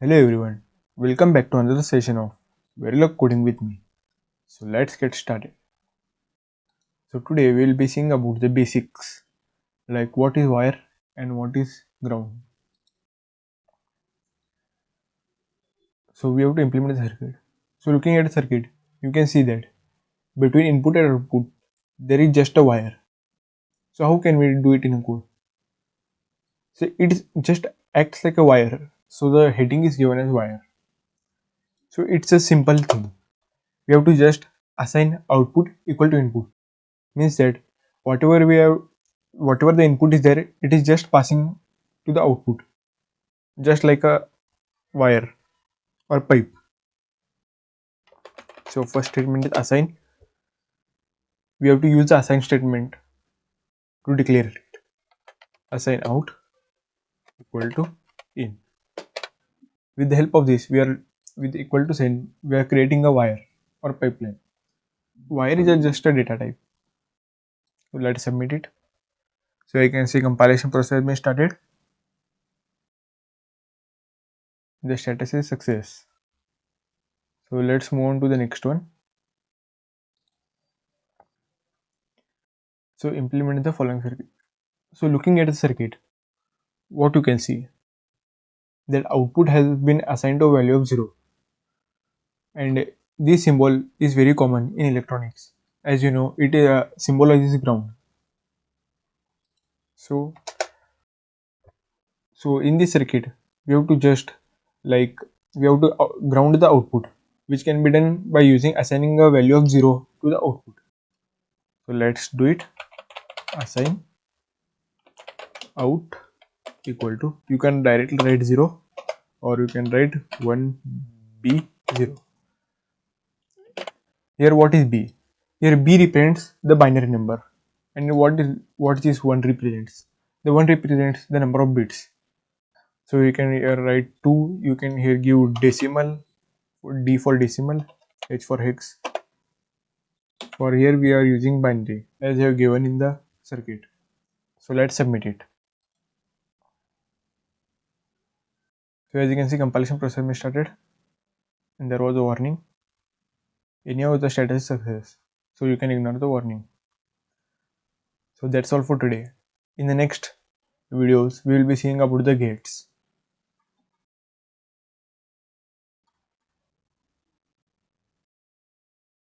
Hello everyone, welcome back to another session of Verilog coding with me. So let's get started. So today we will be seeing about the basics like what is wire and what is ground. So we have to implement the circuit. So looking at the circuit, you can see that between input and output there is just a wire. So how can we do it in a code? So it is just acts like a wire. So the heading is given as wire. So it's a simple thing. We have to just assign output equal to input. Means that whatever we have whatever the input is there, it is just passing to the output, just like a wire or pipe. So first statement is assign. We have to use the assign statement to declare it. Assign out equal to in. With the help of this, we are with equal to sign, we are creating a wire or pipeline. Wire is just a data type. So let's submit it. So I can see compilation process has been started. The status is success. So let's move on to the next one. So implement the following circuit. So looking at the circuit, what you can see that output has been assigned to a value of 0, and this symbol is very common in electronics. As you know, it symbolizes ground. So so in this circuit we have to just like we have to ground the output, which can be done by using assigning a value of 0 to the output. So let's do it. Assign out equal to, you can directly write 0 or you can write 1b0. Here what is b? Here b represents the binary number, and what this 1 represents? The 1 represents the number of bits. So you can here write 2, you can here give decimal, d for decimal, h for hex. For here we are using binary as I have given in the circuit. So let's submit it. So as you can see, compilation process has started and there was a warning. Anyhow, the status is success, so you can ignore the warning. So that's all for today. In the next videos, we will be seeing about the gates.